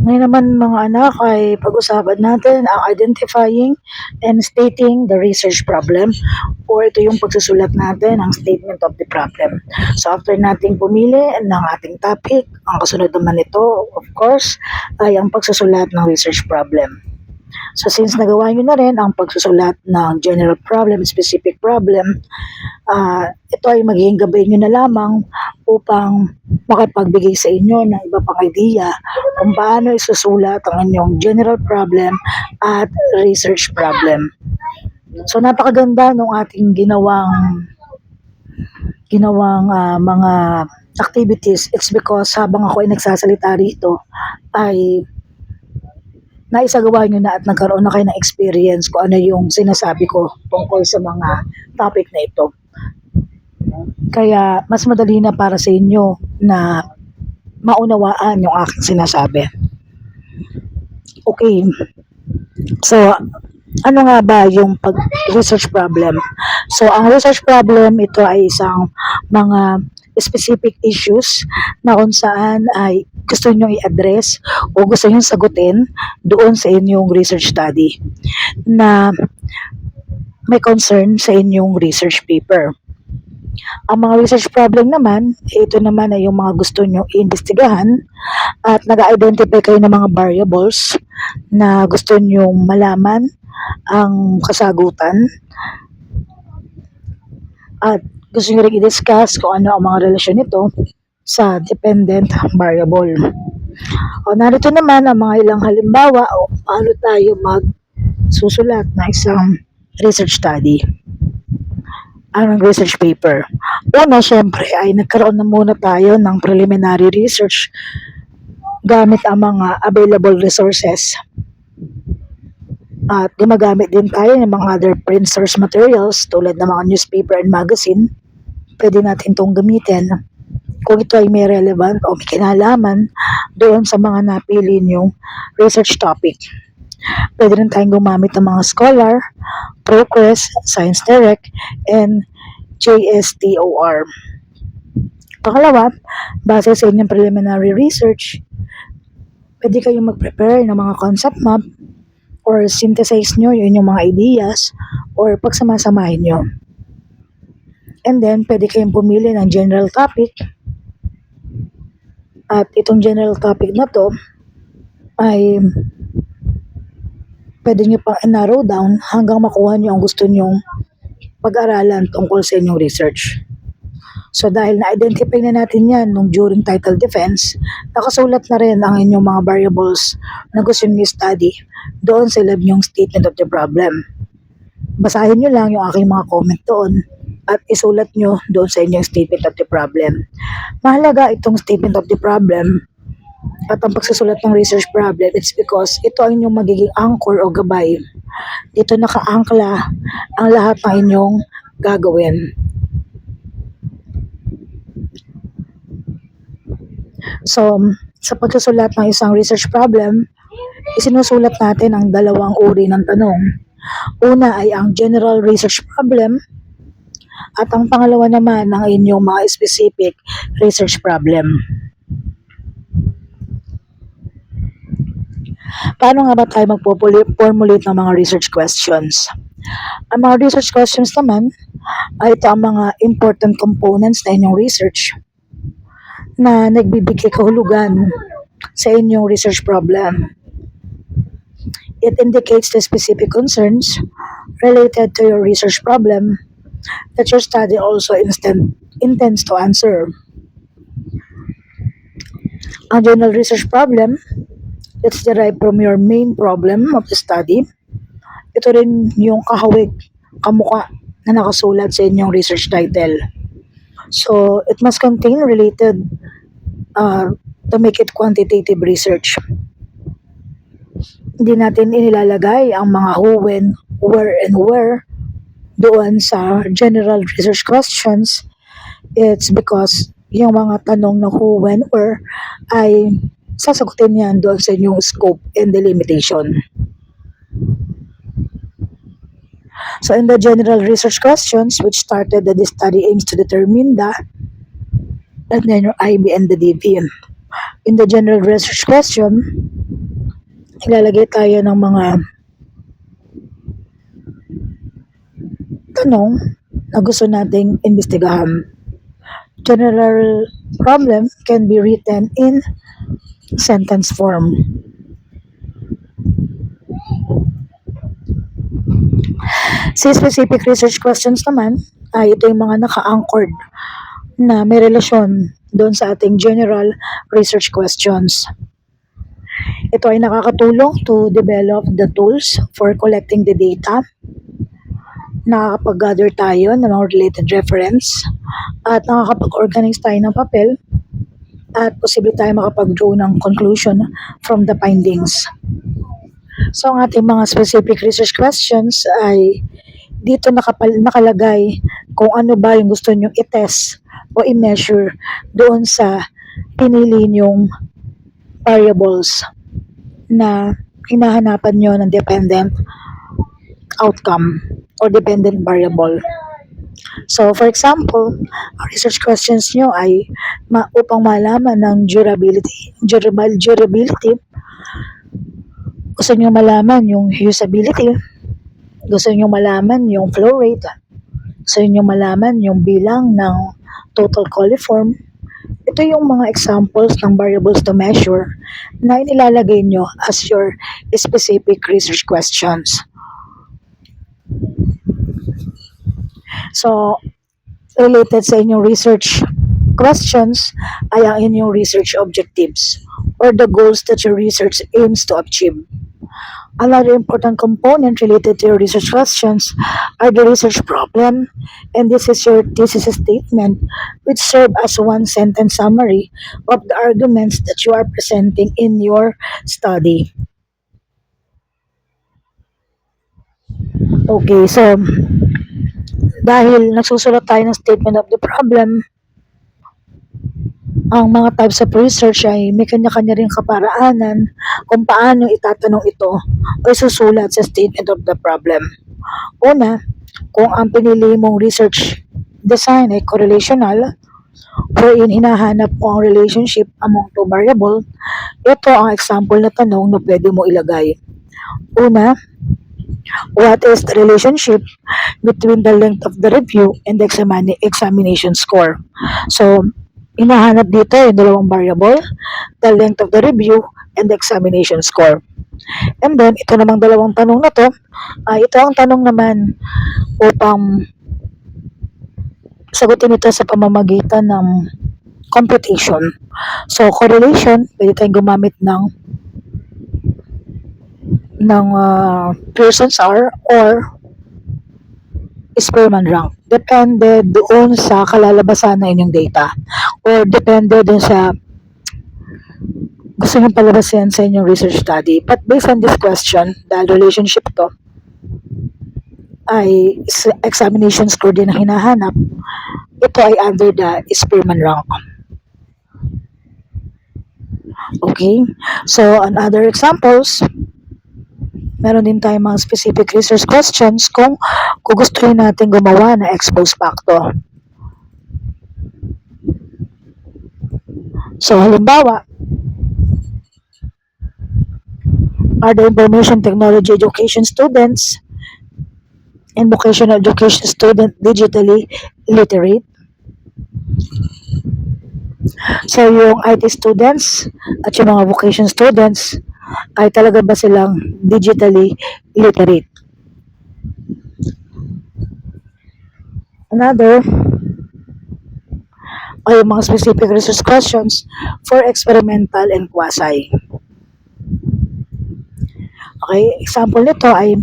Ngayon naman mga anak ay pag-usapan natin ang identifying and stating the research problem or ito yung pagsusulat natin ang statement of the problem. So after nating pumili ng ating topic, ang kasunod naman nito of course ay ang pagsusulat ng research problem. So since nagawa nyo na rin ang pagsusulat ng general problem, specific problem, ito ay magiging gabay nyo na lamang upang makapagbigay sa inyo ng iba pang idea kung paano isusulat ang inyong general problem at research problem. So napakaganda ng ating ginawang mga activities. It's because habang ako ay nagsasalita rito ay naisagawa nyo na at nagkaroon na kayo ng experience kung ano yung sinasabi ko tungkol sa mga topic na ito. Kaya mas madali na para sa inyo na maunawaan yung aking sinasabi. Okay. So, ano nga ba yung research problem? So, ang research problem, ito ay isang mga specific issues na kung saan ay gusto nyo i-address o gusto nyo sagutin doon sa inyong research study na may concern sa inyong research paper. Ang mga research problem naman, ito naman ay yung mga gusto nyo i-investigahan at nag-identify kayo ng mga variables na gusto nyo malaman ang kasagutan at gusto nyo rin i-discuss kung ano ang mga relasyon nito sa dependent variable. O narito naman ang mga ilang halimbawa o paano tayo magsusulat ng isang research study. Ang research paper. Una, syempre, ay nagkaroon na muna tayo ng preliminary research gamit ang mga available resources. At gumagamit din tayo ng mga other print source materials tulad ng mga newspaper and magazine. Pwede natin itong gamitin kung ito ay may relevant o may kinalaman doon sa mga napili niyong research topic. Pwede rin tayong gumamit ng mga Scholar, ProQuest, Science Direct, and JSTOR. Pangalawa, base sa inyong preliminary research, pwede kayong mag-prepare ng mga concept map or synthesize nyo yung inyong mga ideas or pagsamasamahin nyo. And then, pwede kayong pumili ng general topic. At itong general topic na to ay pwede nyo pang narrow down hanggang makuha nyo ang gusto nyong pag-aralan tungkol sa inyong research. So dahil na-identify na natin yan nung during title defense, nakasulat na rin ang inyong mga variables na gusto nyo study doon sa lab nyong statement of the problem. Basahin nyo lang yung aking mga comment doon at isulat nyo doon sa inyong statement of the problem. Mahalaga itong statement of the problem at ang pagsusulat ng research problem, it's because ito ang inyong magiging anchor o gabay. Dito nakaangkla ang lahat ng inyong gagawin. So, sa pagsusulat ng isang research problem, isinusulat natin ang dalawang uri ng tanong. Una ay ang general research problem at ang pangalawa naman ang inyong mga specific research problem. Paano nga ba tayo magpo-formulate ng mga research questions? Ang mga research questions naman ay ito ang mga important components na inyong research na nagbibigay kahulugan sa inyong research problem. It indicates the specific concerns related to your research problem that your study also intends to answer. Ang general research problem, it's derived from your main problem of the study. Ito rin yung kahawig, kamukha na nakasulat sa inyong research title. So, it must contain related to make it quantitative research. Hindi natin inilalagay ang mga who, when, where, and where doon sa general research questions. It's because yung mga tanong na who, when, where ay sasagutin yan doon sa inyong scope and delimitation. So in the general research questions, which started that the study aims to determine the, and then your IB and the DV. In the general research question, ilalagay tayo ng mga tanong na gusto nating imbestigahan. General problem can be written in sentence form. Si specific research questions naman, ay ito yung mga naka-anchored na may relasyon doon sa ating general research questions. Ito ay nakakatulong to develop the tools for collecting the data. Nakakapag-gather tayo ng mga related reference at nakakapag-organize tayo ng papel at posible tayo makapag-draw ng conclusion from the findings. So ang ating mga specific research questions ay dito nakalagay kung ano ba yung gusto nyong i-test o i-measure doon sa pinili nyong variables na hinahanapan nyo ng dependent outcome or dependent variable. So, for example, ang research questions nyo ay upang malaman ng durability, gusto nyo malaman yung usability, gusto nyo malaman yung flow rate, gusto nyo malaman yung bilang ng total coliform. Ito yung mga examples ng variables to measure na inilalagay nyo as your specific research questions. So, related sa inyong research questions ay ang inyong research objectives or the goals that your research aims to achieve. Another important component related to your research questions are the research problem, and this is your thesis statement, which serve as one sentence summary of the arguments that you are presenting in your study. Okay, so dahil nagsusulat tayo ng statement of the problem, ang mga types of research ay may kanya-kanya rin kaparaanan kung paano itatanong ito o isusulat sa statement of the problem. Una, kung ang pinili mong research design ay correlational, wherein hinahanap mo ang relationship among two variable, ito ang example na tanong na pwede mo ilagay. Una, what is the relationship between the length of the review and the examination score? So, hinahanap dito yung dalawang variable, the length of the review and the examination score. And then, ito namang dalawang tanong na to, ito ang tanong naman upang sagutin ito sa pamamagitan ng computation. So, correlation, pwede tayong gumamit ng Pearson's R or Spearman rank. Depende doon sa kalalabasan ng inyong data or depende doon sa gusto nyo palabasin sa inyong research study. But based on this question, dahil relationship to ay examination score din ang hinahanap, ito ay under the Spearman rank. Okay? So, on other examples, meron din tayong mga specific research questions kung gustuhin natin gumawa ng expose factor. So, halimbawa, are the information technology education students and vocational education student digitally literate? So, yung IT students at yung mga vocation students ay talaga ba silang digitally literate? Another ay yung mga specific research questions for experimental and quasi. Okay, example nito ay,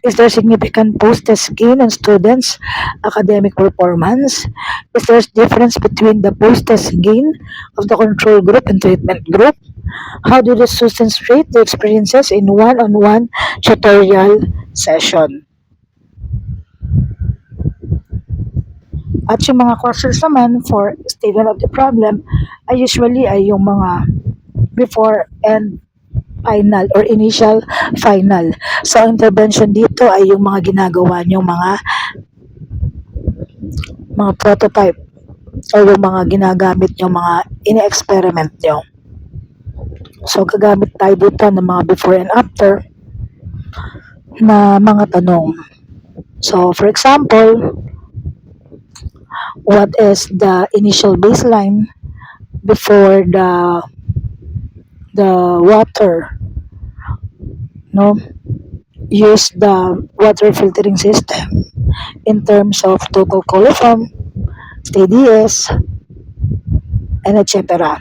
is there significant post-test gain on students' academic performance? Is there a difference between the post-test gain of the control group and treatment group? How do the students rate their experiences in one-on-one tutorial session? At yung mga questions naman for statement of the problem ay usually ay yung mga before and final or initial final. So, ang intervention dito ay yung mga ginagawa nyo mga prototype o yung mga ginagamit nyo, mga ine-experiment nyo. So, gagamit tayo dito ng mga before and after na mga tanong. So, for example, what is the initial baseline before the water, no? Use the water filtering system in terms of total coliform, TDS, and etc.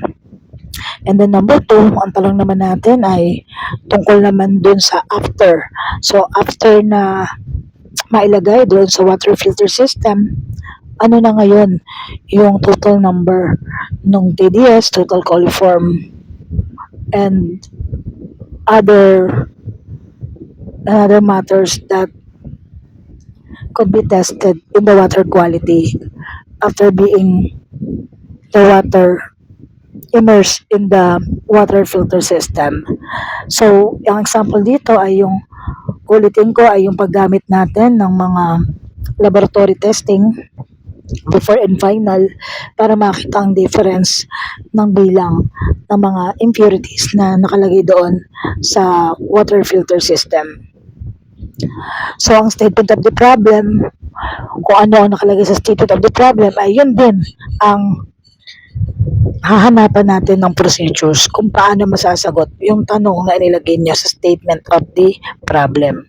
And then number 2, ang tanong naman natin ay tungkol naman dun sa after. So after na mailagay doon sa water filter system, ano na ngayon yung total number ng TDS, total coliform, and other matters that could be tested in the water quality after being the water immersed in the water filter system. So, ang example dito ay yung ulitin ko ay yung paggamit natin ng mga laboratory testing before and final para makita ang difference ng bilang ng mga impurities na nakalagay doon sa water filter system. So, ang statement of the problem, kung ano ang nakalagay sa statement of the problem, ay yun din ang hahanapan natin ng procedures kung paano masasagot yung tanong na inilagay niya sa statement of the problem.